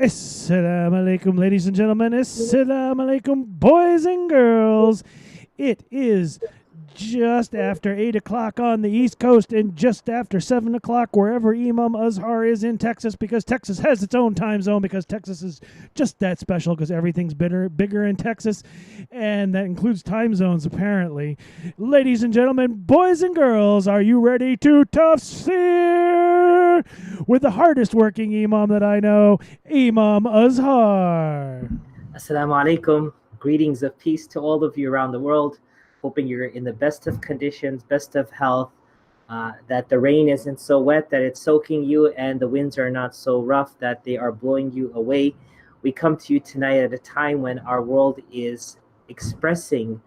Assalamu alaikum, ladies and gentlemen. Assalamu alaikum, boys and girls. It is just after 8 o'clock on the East Coast and just after 7 o'clock wherever Imam Azhar is in Texas, because Texas has its own time zone, because Texas is just that special, because everything's bigger in Texas, and that includes time zones, apparently. Ladies and gentlemen, boys and girls, are you ready to tafsir with the hardest working Imam that I know, Imam Azhar? Assalamu alaikum. Greetings of peace to all of you around the world. Hoping you're in the best of conditions, best of health, that the rain isn't so wet that it's soaking you and the winds are not so rough that they are blowing you away. We come to you tonight at a time when our world is expressing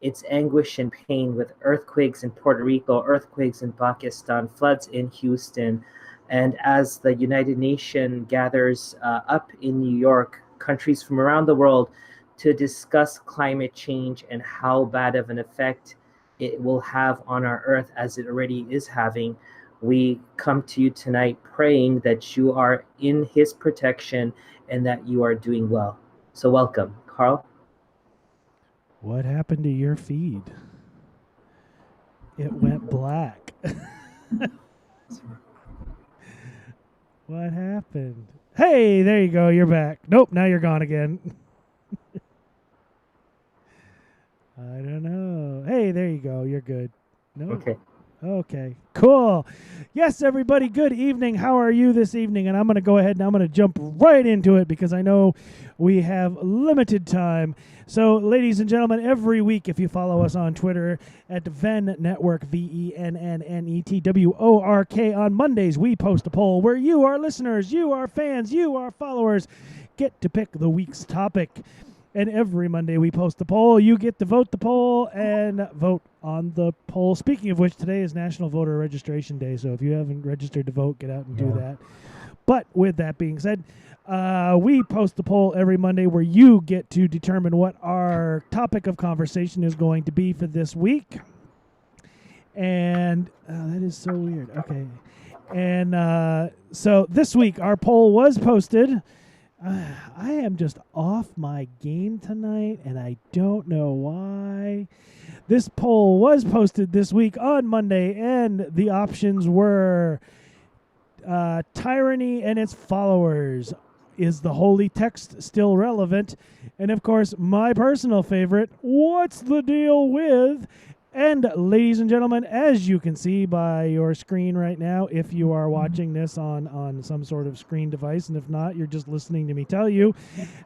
its anguish and pain with earthquakes in Puerto Rico, earthquakes in Pakistan, floods in Houston. And as the United Nations gathers up in New York, countries from around the world to discuss climate change and how bad of an effect it will have on our earth, as it already is having, we come to you tonight praying that you are in his protection and that you are doing well. So welcome, Carl. What happened to your feed? It went black. What happened? Hey, there you go. You're back. Nope, now you're gone again. I don't know. Hey, there you go. You're good. No. Okay. Okay, cool. Yes, everybody, good evening. How are you this evening? And I'm going to go ahead and I'm going to jump right into it because I know we have limited time. So, ladies and gentlemen, every week, if you follow us on Twitter at VennNetwork, VennNetwork, on Mondays, we post a poll where you, our listeners, you, our fans, you, our followers, get to pick the week's topic. And every Monday we post the poll. You get to vote the poll and vote on the poll. Speaking of which, today is National Voter Registration Day, so if you haven't registered to vote, get out and do that. But with that being said, we post the poll every Monday where you get to determine what our topic of conversation is going to be for this week. And that is so weird. Okay. And so this week our poll was posted. I am just off my game tonight, and I don't know why. This poll was posted this week on Monday, and the options were tyranny and its followers. Is the holy text still relevant? And, of course, my personal favorite, what's the deal with? And, ladies and gentlemen, as you can see by your screen right now, if you are watching this on some sort of screen device, and if not, you're just listening to me tell you,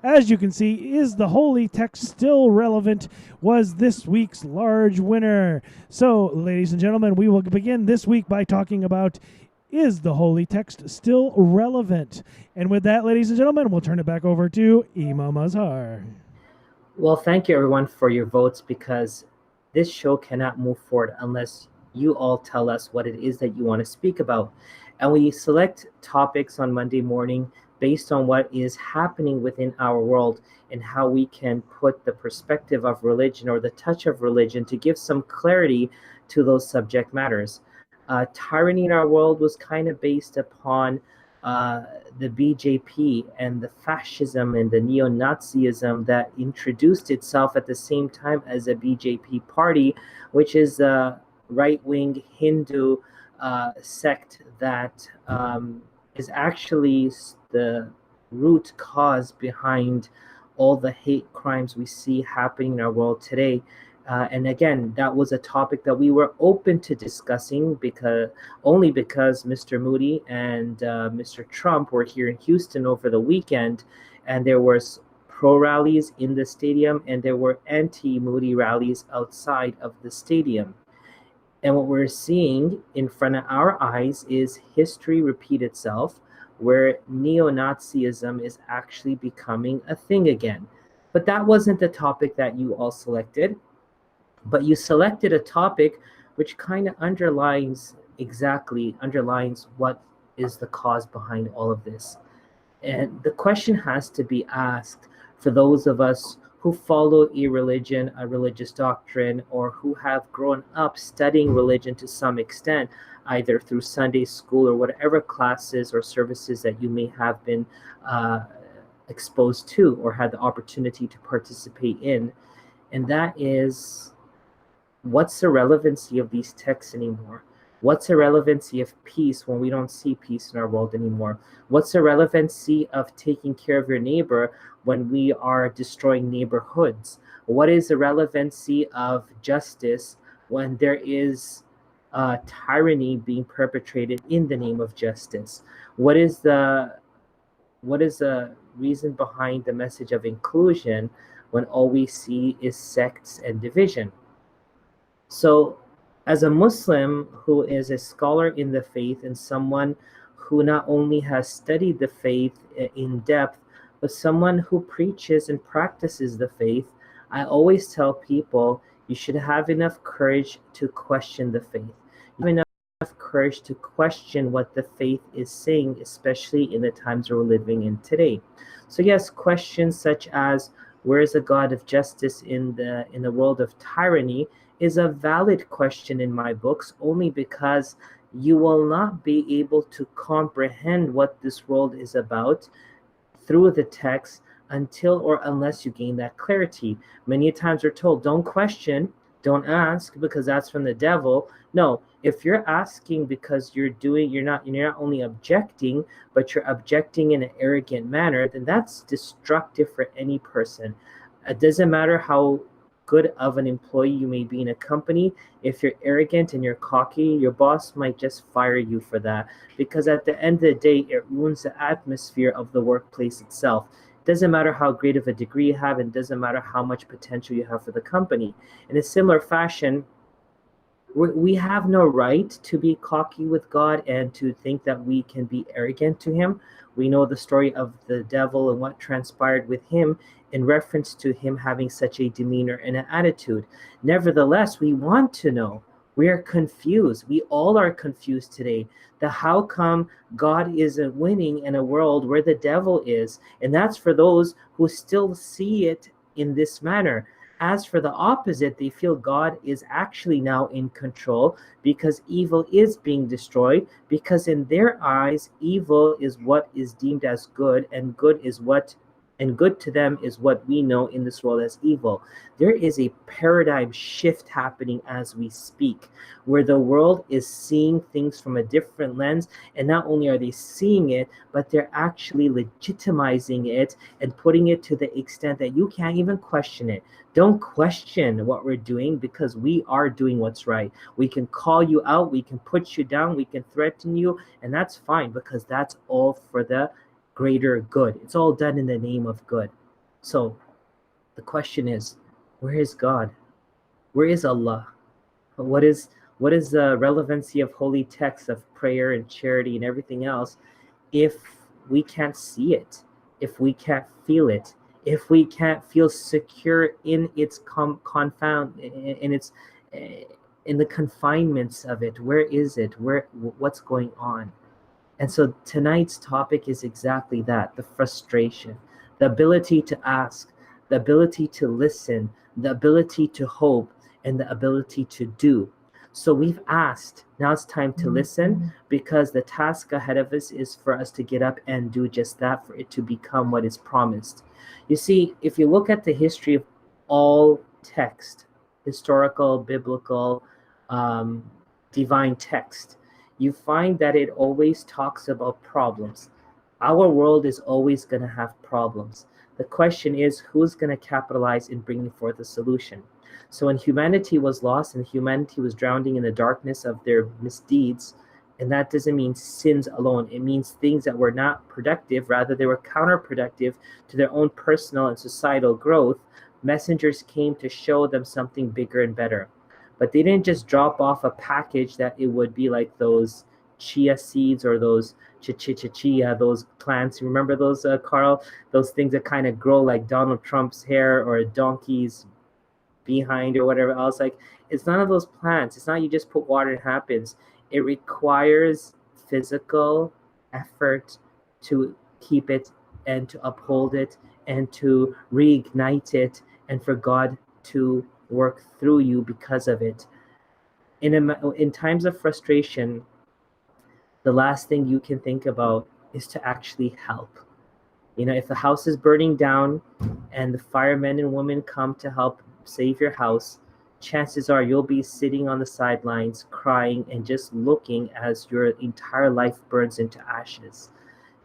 as you can see, is the holy text still relevant? Was this week's large winner. So, ladies and gentlemen, we will begin this week by talking about, is the holy text still relevant? And with that, ladies and gentlemen, we'll turn it back over to Imam Azhar. Well, thank you, everyone, for your votes, because this show cannot move forward unless you all tell us what it is that you want to speak about. And we select topics on Monday morning based on what is happening within our world and how we can put the perspective of religion or the touch of religion to give some clarity to those subject matters. Tyranny in our world was kind of based upon the BJP and the fascism and the neo-Nazism that introduced itself at the same time as a BJP party, which is a right-wing Hindu sect that is actually the root cause behind all the hate crimes we see happening in our world today. And again, that was a topic that we were open to discussing because Mr. Moody and Mr. Trump were here in Houston over the weekend, and there was pro rallies in the stadium and there were anti-Moody rallies outside of the stadium. And what we're seeing in front of our eyes is history repeat itself, where neo-Nazism is actually becoming a thing again. But that wasn't the topic that you all selected. But you selected a topic which kind of underlines what is the cause behind all of this. And the question has to be asked for those of us who follow a religion, a religious doctrine, or who have grown up studying religion to some extent, either through Sunday school or whatever classes or services that you may have been exposed to or had the opportunity to participate in. And that is, what's the relevancy of these texts anymore? What's the relevancy of peace when we don't see peace in our world anymore? What's the relevancy of taking care of your neighbor when we are destroying neighborhoods? What is the relevancy of justice when there is tyranny being perpetrated in the name of justice? What is the reason behind the message of inclusion when all we see is sects and division? So, as a Muslim who is a scholar in the faith and someone who not only has studied the faith in depth, but someone who preaches and practices the faith, I always tell people you should have enough courage to question the faith. You have enough courage to question what the faith is saying, especially in the times we're living in today. So yes, questions such as where is the God of justice in the world of tyranny is a valid question in my books, only because you will not be able to comprehend what this world is about through the text until or unless you gain that clarity. Many times we're told, don't question, don't ask because that's from the devil. No, if you're asking because you're not only objecting, but you're objecting in an arrogant manner, then that's destructive for any person. It doesn't matter how good of an employee you may be in a company. If you're arrogant and you're cocky, your boss might just fire you for that, because at the end of the day, it ruins the atmosphere of the workplace itself. It doesn't matter how great of a degree you have, and it doesn't matter how much potential you have for the company. In a similar fashion, we have no right to be cocky with God and to think that we can be arrogant to Him. We know the story of the devil and what transpired with him in reference to him having such a demeanor and an attitude. Nevertheless, we want to know. We are confused. We all are confused today. The how come God isn't winning in a world where the devil is? And that's for those who still see it in this manner. As for the opposite, they feel God is actually now in control because evil is being destroyed, because in their eyes, evil is what is deemed as good, and good to them is what we know in this world as evil. There is a paradigm shift happening as we speak, where the world is seeing things from a different lens, and not only are they seeing it, but they're actually legitimizing it and putting it to the extent that you can't even question it. Don't question what we're doing, because we are doing what's right. We can call you out, we can put you down, we can threaten you, and that's fine, because that's all for the greater good. It's all done in the name of good. So the question is, where is God? Where is Allah? What is the relevancy of holy texts, of prayer and charity and everything else, if we can't see it, if we can't feel it, if we can't feel secure in its confound, in its in the confinements of it? Where is it? What's going on? And so tonight's topic is exactly that: the frustration, the ability to ask, the ability to listen, the ability to hope, and the ability to do. So we've asked, now it's time to listen, because the task ahead of us is for us to get up and do just that, for it to become what is promised. You see, if you look at the history of all text, historical, biblical, divine text, you find that it always talks about problems. Our world is always going to have problems. The question is, who's going to capitalize in bringing forth a solution? So when humanity was lost and humanity was drowning in the darkness of their misdeeds, and that doesn't mean sins alone, it means things that were not productive, rather they were counterproductive to their own personal and societal growth, messengers came to show them something bigger and better. But they didn't just drop off a package that it would be like those chia seeds or those chia, those plants. You remember those, Carl? Those things that kind of grow like Donald Trump's hair or a donkey's behind or whatever else. Like, it's none of those plants. It's not you just put water and it happens. It requires physical effort to keep it and to uphold it and to reignite it, and for God to work through you because of it. In times of frustration, the last thing you can think about is to actually help. If the house is burning down and the firemen and women come to help save your house, chances are you'll be sitting on the sidelines crying and just looking as your entire life burns into ashes.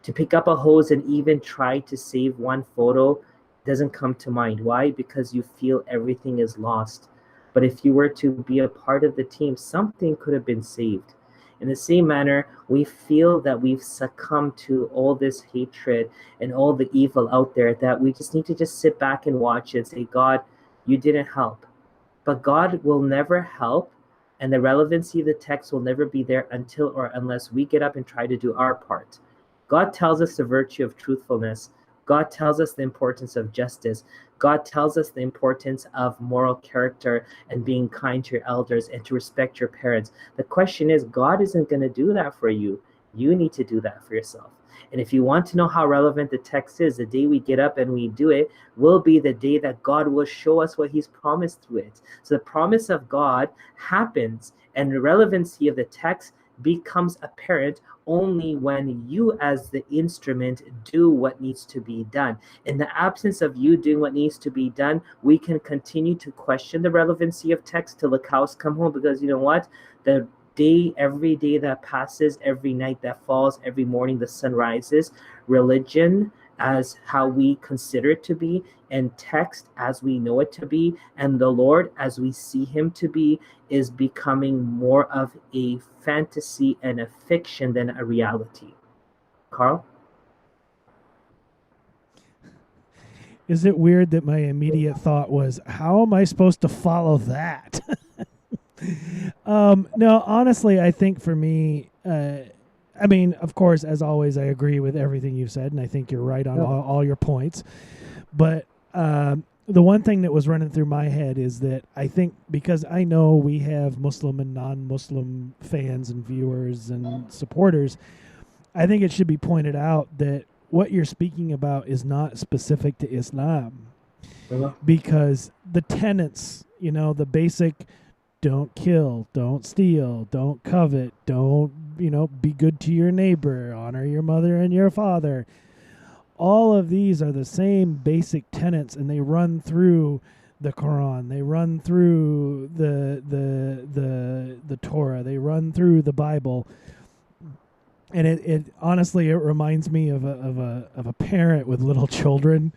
To pick up a hose and even try to save one photo doesn't come to mind. Why? Because you feel everything is lost. But if you were to be a part of the team, something could have been saved. In the same manner, we feel that we've succumbed to all this hatred and all the evil out there, that we just need to just sit back and watch and say, God, you didn't help. But God will never help, and the relevancy of the text will never be there until or unless we get up and try to do our part. God tells us the virtue of truthfulness. God tells us the importance of justice. God tells us the importance of moral character and being kind to your elders and to respect your parents. The question is, God isn't going to do that for you. You need to do that for yourself. And if you want to know how relevant the text is, the day we get up and we do it will be the day that God will show us what he's promised through it. So the promise of God happens, and the relevancy of the text becomes apparent only when you as the instrument do what needs to be done. In the absence of you doing what needs to be done, we can continue to question the relevancy of text till the cows come home, because you know what? Every day that passes, every night that falls, every morning the sun rises, religion as how we consider it to be, and text as we know it to be, and the Lord as we see him to be, is becoming more of a fantasy and a fiction than a reality. Carl? Is it weird that my immediate thought was, how am I supposed to follow that? No, honestly, I think for me, I mean, of course, as always, I agree with everything you've said, and I think you're right on all your points. But the one thing that was running through my head is that I think, because I know we have Muslim and non-Muslim fans and viewers and supporters, I think it should be pointed out that what you're speaking about is not specific to Islam, because the tenets, the basic don't kill, don't steal, don't covet, don't, be good to your neighbor, honor your mother and your father. All of these are the same basic tenets, and they run through the Quran, they run through the Torah, they run through the Bible. And it honestly, it reminds me of a parent with little children.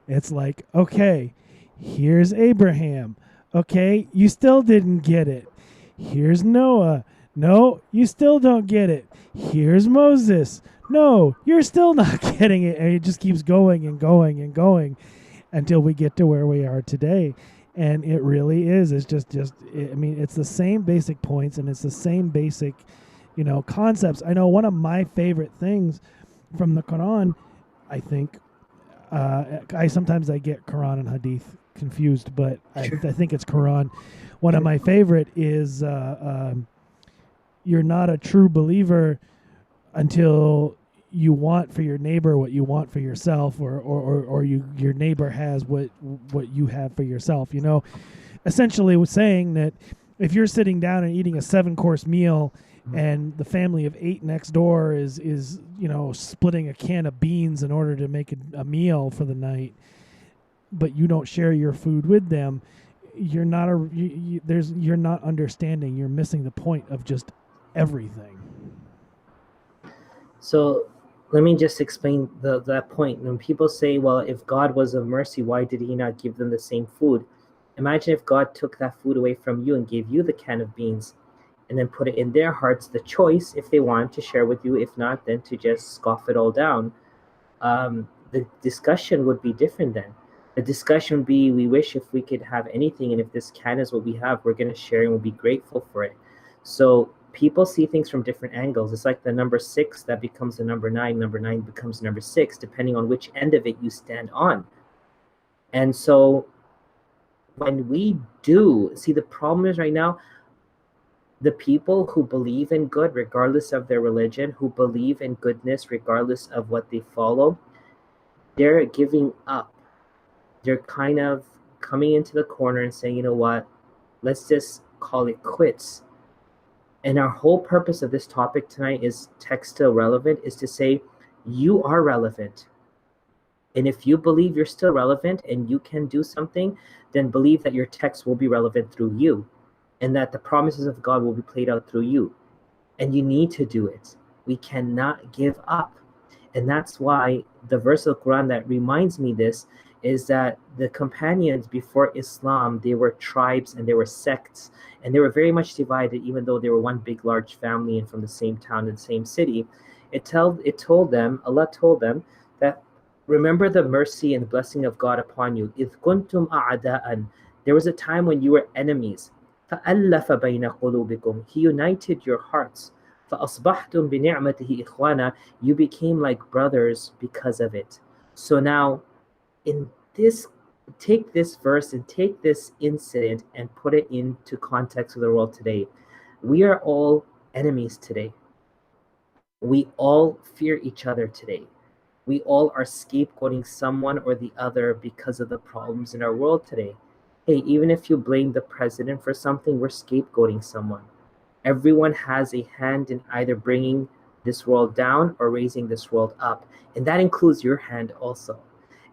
It's like, okay, here's Abraham. Okay, you still didn't get it. Here's Noah. No, you still don't get it. Here's Moses. No, you're still not getting it. And it just keeps going and going and going until we get to where we are today. And it really is. It's I mean, it's the same basic points, and it's the same basic, concepts. I know one of my favorite things from the Quran, I think, sometimes I get Quran and Hadith confused, but I think it's Quran. One of my favorite is you're not a true believer until you want for your neighbor what you want for yourself, or your neighbor has what you have for yourself. Essentially was saying that if you're sitting down and eating a 7-course meal, and the family of 8 next door is splitting a can of beans in order to make a meal for the night, but you don't share your food with them, you're not you're not understanding. You're missing the point of just everything. So let me just explain that point. When people say, well, if God was of mercy, why did he not give them the same food? Imagine if God took that food away from you and gave you the can of beans, and then put it in their hearts the choice if they want to share with you. If not, then to just scoff it all down. The discussion would be different then. The discussion would be, we wish if we could have anything, and if this can is what we have, we're going to share and we'll be grateful for it. So people see things from different angles. It's like the number 6 that becomes the number 9 becomes number 6, depending on which end of it you stand on. And so when we do, see, the problem is right now, the people who believe in good, regardless of their religion, who believe in goodness, regardless of what they follow, they're giving up. They're kind of coming into the corner and saying, you know what, let's just call it quits. And our whole purpose of this topic tonight is text still relevant, is to say, you are relevant. And if you believe you're still relevant and you can do something, then believe that your text will be relevant through you and that the promises of God will be played out through you. And you need to do it. We cannot give up. And that's why the verse of the Quran that reminds me this is that the companions before Islam, they were tribes and they were sects, and they were very much divided, even though they were one big large family and from the same town and the same city. It told them, Allah told them that remember the mercy and blessing of God upon you. إِذْ كُنْتُمْ أَعْدَاءً. There was a time when you were enemies. فَأَلَّفَ بَيْنَ قُلُوبِكُمْ. He united your hearts. فَأَصْبَحْتُمْ بِنِعْمَتِهِ إِخْوَانًا. You became like brothers because of it. So now, in this, take this verse and take this incident and put it into context of the world today. We are all enemies today. We all fear each other today. We all are scapegoating someone or the other because of the problems in our world today. Hey, even if you blame the president for something, we're scapegoating someone. Everyone has a hand in either bringing this world down or raising this world up. And that includes your hand also.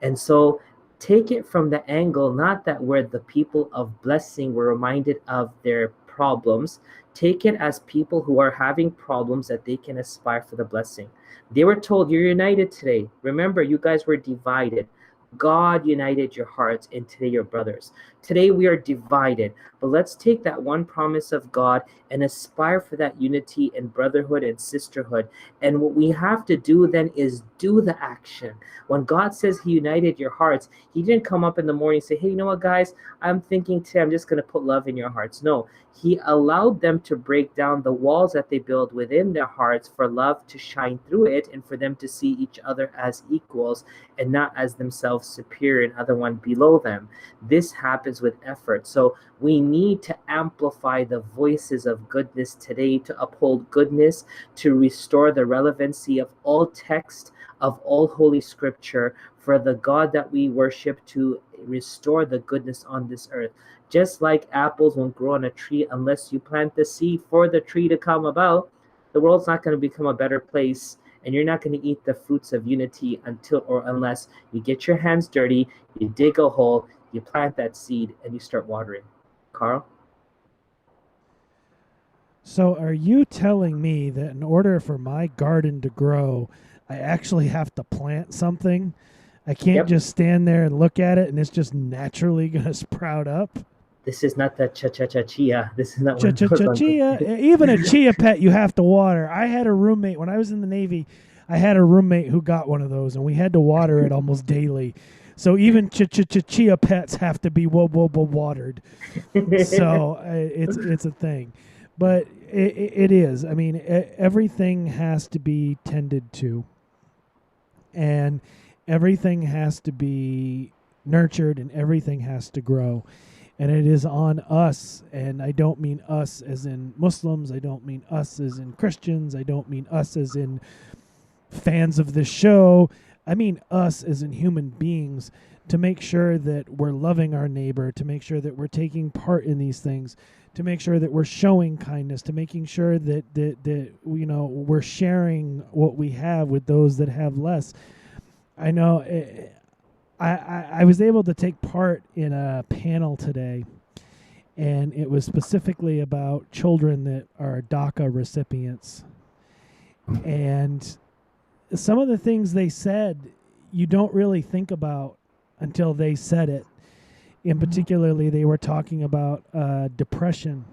And so take it from the angle, not that we're the people of blessing, we're reminded of their problems. Take it as people who are having problems that they can aspire for the blessing. They were told, you're united today. Remember, you guys were divided. God united your hearts, and today you're brothers. Today we are divided, but let's take that one promise of God and aspire for that unity and brotherhood and sisterhood. And what we have to do then is do the action. When God says He united your hearts, He didn't come up in the morning and say, hey, you know what, guys, I'm thinking today I'm just going to put love in your hearts. No, He allowed them to break down the walls that they build within their hearts for love to shine through it and for them to see each other as equals and not as themselves superior and other one below them. This happens with effort. So we need to amplify the voices of goodness today, to uphold goodness, to restore the relevancy of all text, of all holy scripture, for the God that we worship to restore the goodness on this earth. Just like apples won't grow on a tree unless you plant the seed for the tree to come about, the world's not going to become a better place, and you're not going to eat the fruits of unity until or unless you get your hands dirty, you dig a hole, you plant that seed, and you start watering. Carl? So are you telling me that in order for my garden to grow, I actually have to plant something? I can't Yep. just stand there and look at it and it's just naturally going to sprout up? This is not the cha-cha-cha-chia. This is not one of those ones. Chia. Even a chia pet you have to water. I had a roommate when I was in the Navy. I had a roommate who got one of those, and we had to water it almost daily. So even chia pets have to be watered. So it's a thing, but it is. I mean, everything has to be tended to, and everything has to be nurtured, and everything has to grow. And it is on us, and I don't mean us as in Muslims, I don't mean us as in Christians, I don't mean us as in fans of this show, I mean us as in human beings, to make sure that we're loving our neighbor, to make sure that we're taking part in these things, to make sure that we're showing kindness, to making sure that you know, we're sharing what we have with those that have less. I know I was able to take part in a panel today, and it was specifically about children that are DACA recipients. And some of the things they said, you don't really think about until they said it. In particularly, they were talking about depression,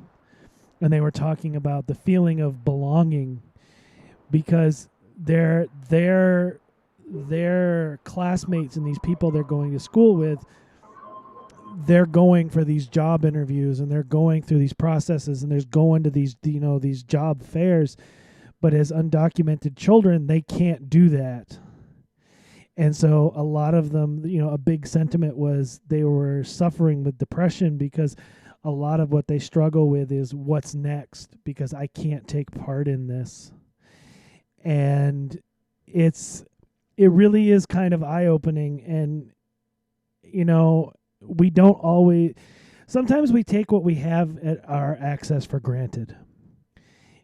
and they were talking about the feeling of belonging, because their classmates and these people they're going to school with, they're going for these job interviews and they're going through these processes and there's going to these, you know, these job fairs, but as undocumented children they can't do that. And so a lot of them, you know, a big sentiment was they were suffering with depression because a lot of what they struggle with is what's next, because I can't take part in this. And it really is kind of eye-opening. And, you know, we don't always, sometimes we take what we have at our access for granted.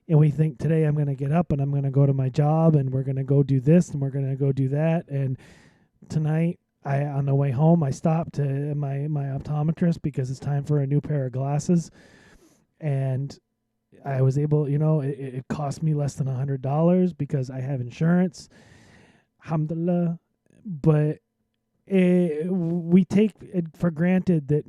And we think, today I'm going to get up and I'm going to go to my job and we're going to go do this and we're going to go do that. And tonight on the way home, I stopped to my optometrist because it's time for a new pair of glasses, and I was able, it cost me less than $100 because I have insurance, alhamdulillah. But we take it for granted that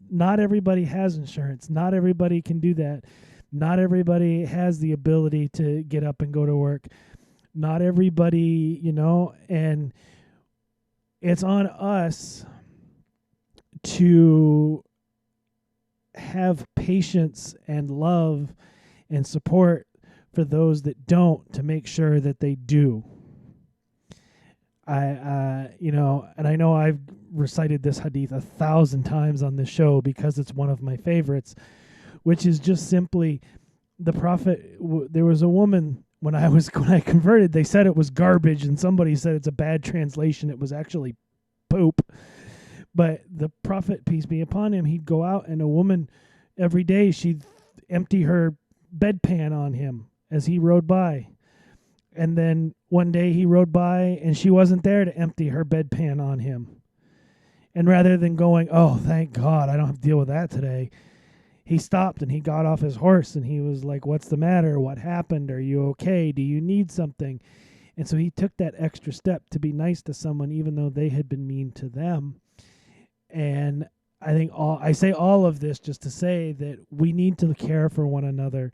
not everybody has insurance. Not everybody can do that. Not everybody has the ability to get up and go to work. Not everybody, and it's on us to have patience and love and support for those that don't, to make sure that they do. And I know I've recited this hadith 1,000 times on this show because it's one of my favorites, which is just simply the Prophet. There was a woman when I converted. They said it was garbage, and somebody said it's a bad translation. It was actually poop. But the Prophet, peace be upon him, he'd go out, and a woman every day, she'd empty her bedpan on him as he rode by. And then one day he rode by and she wasn't there to empty her bedpan on him. And rather than going, oh, thank God, I don't have to deal with that today, he stopped and he got off his horse and he was like, what's the matter? What happened? Are you okay? Do you need something? And so he took that extra step to be nice to someone, even though they had been mean to them. And I say all of this just to say that we need to care for one another,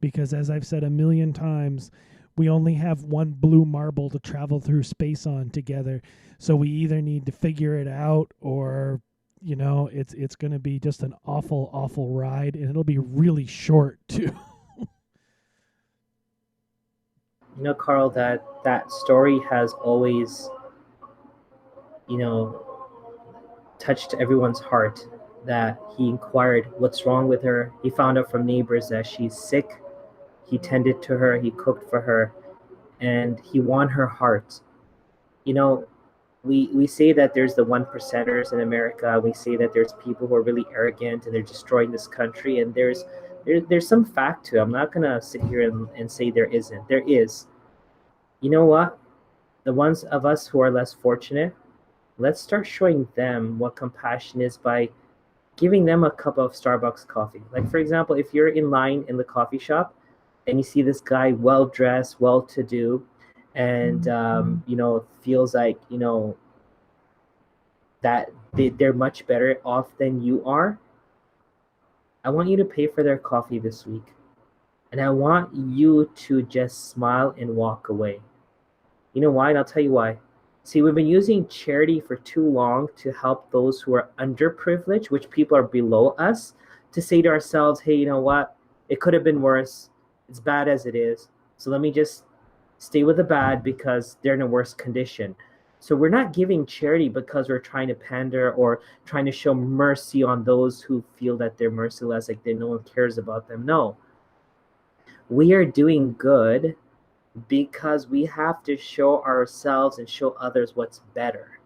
because as I've said a million times, we only have one blue marble to travel through space on together. So we either need to figure it out, or it's going to be just an awful, awful ride, and it'll be really short too. Carl, that story has always, you know, touched everyone's heart. That he inquired what's wrong with her. He found out from neighbors that she's sick. He tended to her, he cooked for her, and he won her heart. You know, we say that there's the one percenters in America. We say that there's people who are really arrogant and they're destroying this country. And there's some fact to it. I'm not gonna sit here and say there isn't. There is. You know what? The ones of us who are less fortunate, let's start showing them what compassion is by giving them a cup of Starbucks coffee. Like, for example, if you're in line in the coffee shop and you see this guy well dressed, well to do, and feels like that they're much better off than you are, I want you to pay for their coffee this week, and I want you to just smile and walk away. You know why? And I'll tell you why. See, we've been using charity for too long to help those who are underprivileged, which people are below us, to say to ourselves, hey, you know what? It could have been worse. It's bad as it is. So let me just stay with the bad because they're in a worse condition. So we're not giving charity because we're trying to pander or trying to show mercy on those who feel that they're merciless, like no one cares about them. No. We are doing good because we have to show ourselves and show others what's better,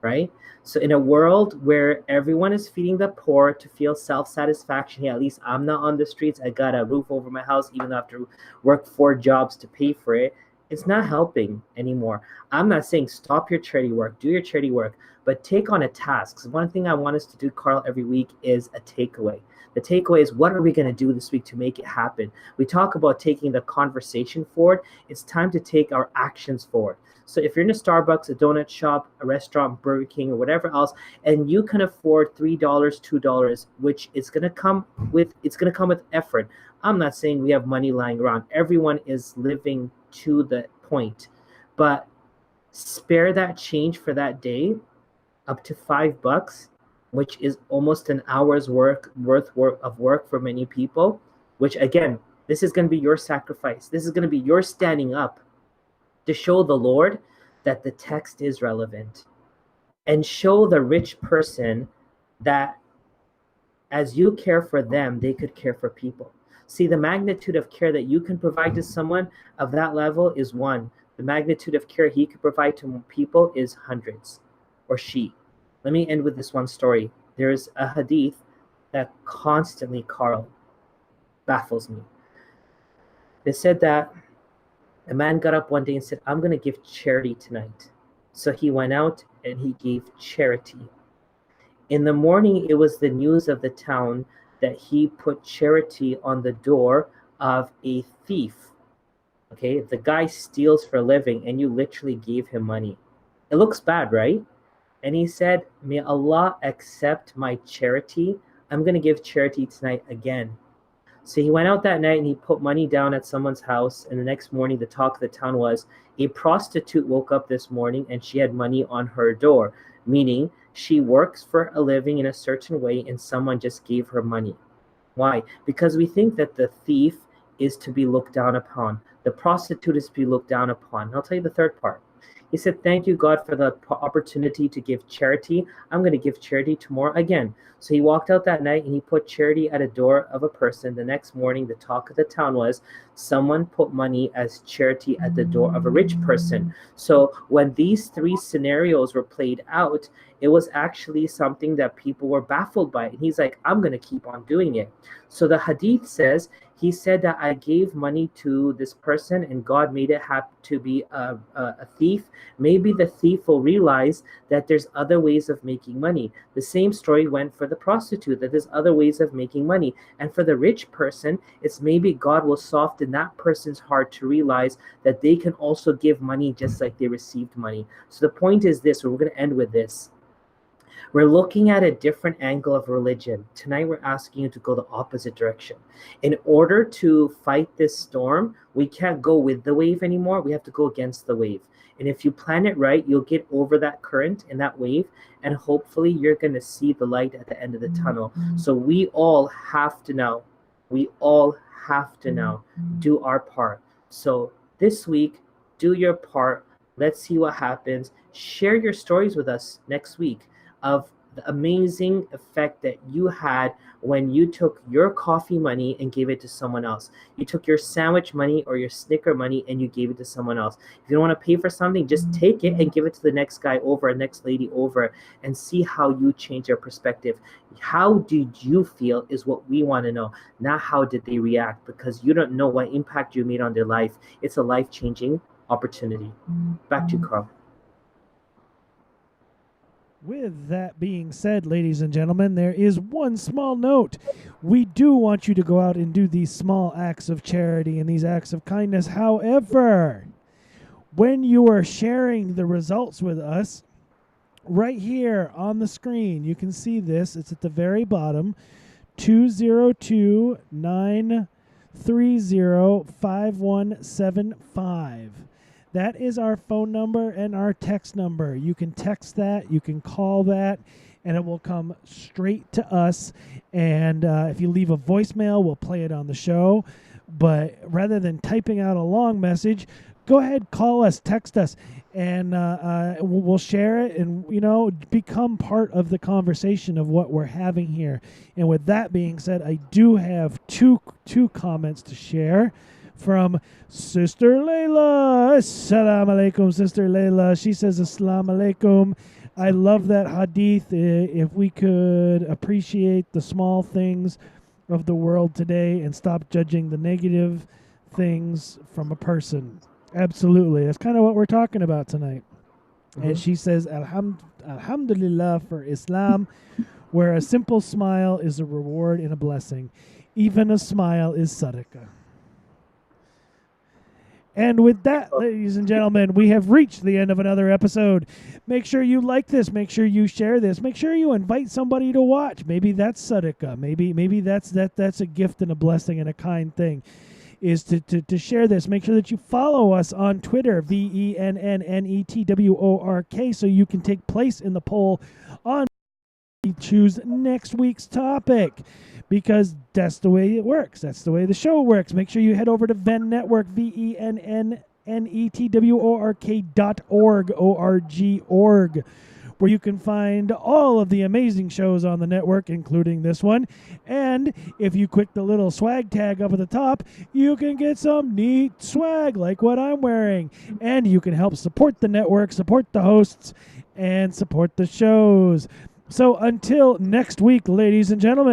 right? So in a world where everyone is feeding the poor to feel self-satisfaction, hey, at least I'm not on the streets, I got a roof over my house, even though I have to work 4 jobs to pay for it, it's not helping anymore. I'm not saying stop your charity work, do your charity work, but take on a task. So one thing I want us to do, Carl, every week is a takeaway. The takeaway is, what are we going to do this week to make it happen? We talk about taking the conversation forward. It's time to take our actions forward. So if you're in a Starbucks, a donut shop, a restaurant, Burger King, or whatever else, and you can afford $3, $2, which is going to come with effort. I'm not saying we have money lying around. Everyone is living to the point, but spare that change for that day, up to $5, which is almost an hour's worth of work for many people, which again, this is going to be your sacrifice. This is going to be your standing up to show the Lord that the text is relevant, and show the rich person that as you care for them, they could care for people. See, the magnitude of care that you can provide to someone of that level is one. The magnitude of care he could provide to people is hundreds, or she. Let me end with this one story. There's a hadith that constantly, Carl, baffles me. They said that a man got up one day and said, I'm going to give charity tonight. So he went out and he gave charity. In the morning, it was the news of the town that he put charity on the door of a thief. Okay, the guy steals for a living and you literally gave him money. It looks bad, right? And he said, may Allah accept my charity. I'm going to give charity tonight again. So he went out that night and he put money down at someone's house. And the next morning, the talk of the town was a prostitute woke up this morning and she had money on her door, meaning she works for a living in a certain way and someone just gave her money. Why? Because we think that the thief is to be looked down upon. The prostitute is to be looked down upon. And I'll tell you the third part. He said, thank you, God, for the opportunity to give charity. I'm going to give charity tomorrow again. So he walked out that night and he put charity at a door of a person. The next morning, the talk of the town was someone put money as charity at the door of a rich person. So when these three scenarios were played out, it was actually something that people were baffled by. And he's like, I'm going to keep on doing it. So the hadith says, he said that I gave money to this person and God made it happen to be a thief. Maybe the thief will realize that there's other ways of making money. The same story went for the prostitute, that there's other ways of making money. And for the rich person, it's maybe God will soften that person's heart to realize that they can also give money just like they received money. So the point is this, we're going to end with this. We're looking at a different angle of religion. Tonight, we're asking you to go the opposite direction. In order to fight this storm, we can't go with the wave anymore. We have to go against the wave. And if you plan it right, you'll get over that current and that wave, and hopefully you're going to see the light at the end of the tunnel. So we all have to now do our part. So this week, do your part. Let's see what happens. Share your stories with us next week of the amazing effect that you had when you took your coffee money and gave it to someone else. You took your sandwich money or your Snicker money and you gave it to someone else. If you don't want to pay for something, just take it and give it to the next guy over, next lady over, and see how you change your perspective. How did you feel is what we want to know, not how did they react, because you don't know what impact you made on their life. It's a life-changing opportunity. Back to you, Carl. With that being said, ladies and gentlemen, there is one small note. We do want you to go out and do these small acts of charity and these acts of kindness. However, when you are sharing the results with us, right here on the screen, you can see this. It's at the very bottom, 202-930-5175. That is our phone number and our text number. You can text that, you can call that, and it will come straight to us. And if you leave a voicemail, we'll play it on the show. But rather than typing out a long message, go ahead, call us, text us, and we'll share it and, become part of the conversation of what we're having here. And with that being said, I do have two comments to share from Sister Layla. Assalamu alaikum, Sister Layla. She says, Assalamu alaikum. I love that hadith. If we could appreciate the small things of the world today and stop judging the negative things from a person. Absolutely. That's kind of what we're talking about tonight. Mm-hmm. And she says, Alhamdulillah for Islam, where a simple smile is a reward and a blessing. Even a smile is sadaqah. And with that, ladies and gentlemen, we have reached the end of another episode. Make sure you like this. Make sure you share this. Make sure you invite somebody to watch. Maybe that's sadaqah. Maybe that's a gift and a blessing and a kind thing, is to share this. Make sure that you follow us on Twitter, VennNetwork, so you can take place in the poll on choose next week's topic. Because that's the way it works. That's the way the show works. Make sure you head over to VennNetwork, VennNetwork.org, where you can find all of the amazing shows on the network, including this one. And if you click the little swag tag up at the top, you can get some neat swag like what I'm wearing. And you can help support the network, support the hosts, and support the shows. So until next week, ladies and gentlemen,